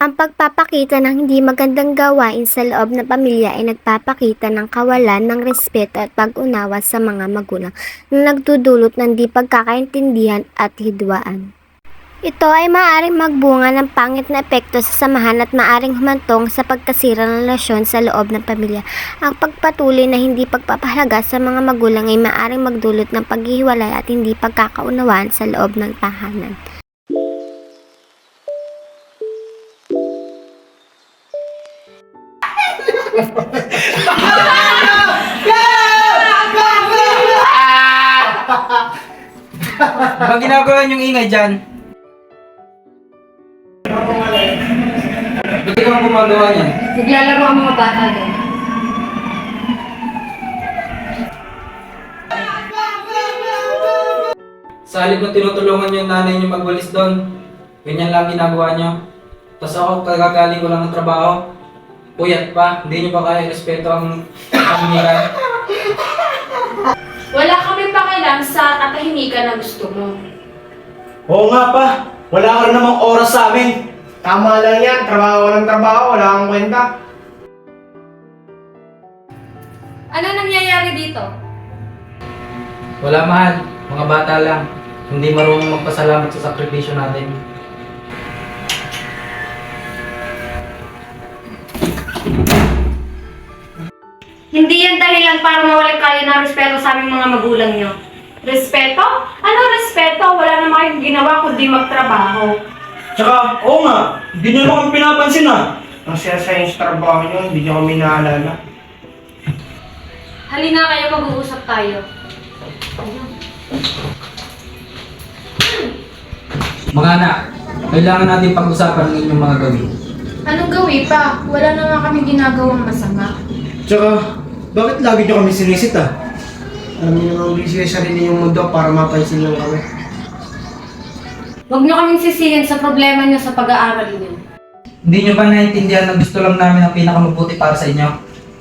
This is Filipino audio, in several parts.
Ang pagpapakita ng hindi magandang gawain sa loob ng pamilya ay nagpapakita ng kawalan ng respeto at pag-unawa sa mga magulang na nagdudulot ng di pagkakaintindihan at hidwaan. Ito ay maaaring magbunga ng pangit na epekto sa samahan at maaaring humantong sa pagkasira ng relasyon sa loob ng pamilya. Ang pagpatuloy na hindi pagpapahalaga sa mga magulang ay maaaring magdulot ng paghihiwalay at hindi pagkakaunawaan sa loob ng tahanan. Ba ginagawa niyong ingay dyan? Ba't ikaw ang gumagawa niyan? Naglalaro ang mga bata doon. Sa halip na tinutulungan niyo yung nanay niyo magwalis doon, ganyan lang ginagawa niyo. Tapos ako, kagagaling ko lang ng trabaho, puyat pa, hindi niyo pa kaya respeto ang pamilya. Wala kami pakialam sa katahimikan na gusto mo. Oo nga pa, wala ka rin namang oras sa amin. Tama lang yan, trabaho ng trabaho, wala kang kwenta. Ano nangyayari dito? Wala mahal, mga bata lang. Hindi marunong magpasalamat sa sakripisyo natin. Hindi yan dahilan para mawalan kayo ng respeto sa aming mga magulang nyo. Respeto? Ano respeto? Wala naman kayong ginawa kundi magtrabaho. Tsaka, oo nga, hindi nyo naman pinapansin ah. Ang saya-saya yung trabaho nyo, hindi nyo kami naalala. Halina kayo, mag-uusap tayo. Mga anak, kailangan natin pag-usapan ng inyong mga gawin. Anong gawin pa? Wala naman kami ginagawang masama. Tsaka, bakit lagi nyo kami sinisit ah? Alam nyo naman busy sa sarili yung mundo para mapansin lang kami. Huwag nyo kaming sisihin sa problema nyo sa pag-aaral nyo. Hindi nyo ba naiintindihan na gusto lang namin ang pinakamabuti para sa inyo?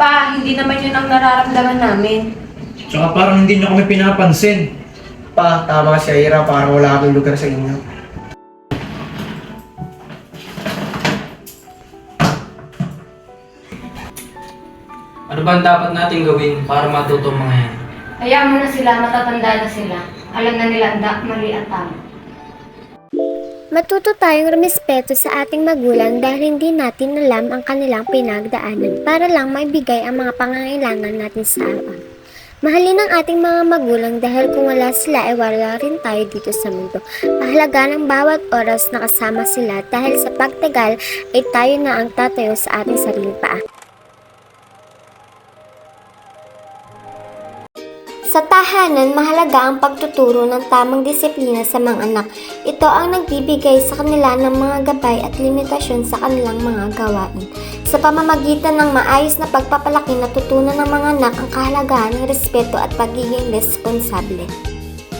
Pa, hindi naman yun ang nararamdaman namin. Tsaka parang hindi nyo kami pinapansin. Pa, tama si Ira, parang wala kaming lugar sa inyo. Ano ba ang dapat natin gawin para matuto ang mga yan? Hayaan mo na sila, matatanda na sila. Alam na nila ang mali at tama. Matuto tayong rumispeto sa ating magulang dahil hindi natin alam ang kanilang pinagdaanan para lang maibigay ang mga pangangailangan natin sa araw. Mahalin ang ating mga magulang dahil kung wala sila ay wala rin tayo dito sa mundo. Mahalaga ng bawat oras na kasama sila dahil sa pagtagal ay tayo na ang tatayo sa ating sariling paa. Sa tahanan, mahalaga ang pagtuturo ng tamang disiplina sa mga anak. Ito ang nagbibigay sa kanila ng mga gabay at limitasyon sa kanilang mga gawain. Sa pamamagitan ng maayos na pagpapalaki, natutunan ng mga anak ang kahalagahan ng respeto at pagiging responsable.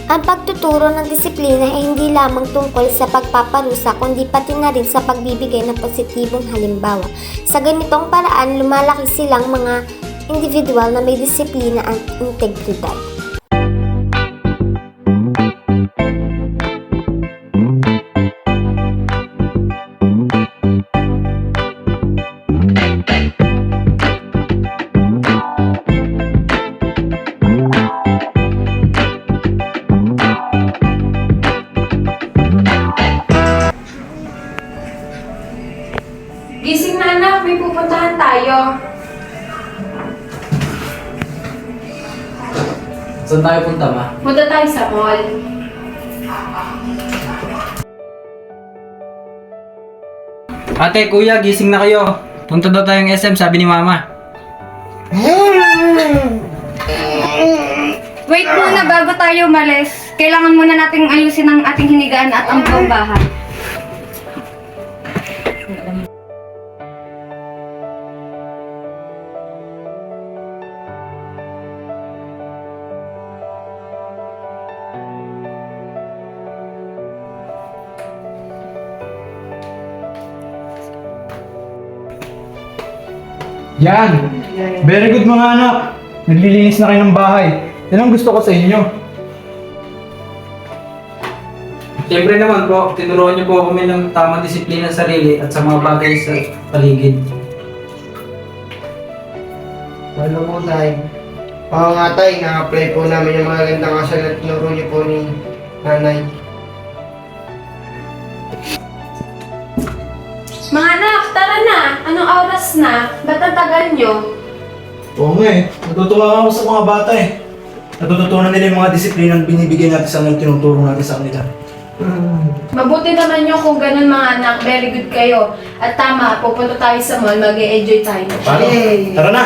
Ang pagtuturo ng disiplina ay hindi lamang tungkol sa pagpaparusa kundi pati na rin sa pagbibigay ng positibong halimbawa. Sa ganitong paraan, lumalaki silang mga individual na may disiplina at integridad. Gising na anak, may pupuntahan tayo. Saan tayo punta, ma? Punta tayo sa mall. Ate, kuya, gising na kayo. Punta daw tayong SM, sabi ni mama. Wait muna bago tayo umalis. Kailangan muna nating ayusin ang ating hinigaan at ang buong bahay. Yan! Very good mga anak! Naglilinis na kayo ng bahay. Yan ang gusto ko sa inyo. Siyempre naman po, tinuruan niyo po kami ng tamang disiplina sa sarili at sa mga bagay sa paligid. Ano po tayo? Oo nga tay, na-apply po namin yung mga gandang asal na tinuro niyo po ni nanay. Mga anak, tara na! Anong oras na? Ba't ang tagal nyo? Oo nga eh. Natutuwa ako sa mga bata eh. Natututunan nila yung mga disiplinang binibigyan natin sa mga tinuturo natin sa kanila. Mabuti naman nyo kung ganun mga anak. Very good kayo. At tama, pupunta tayo sa mall, mag-e-enjoy tayo. Paano? Yay! Tara na!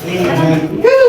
Yay!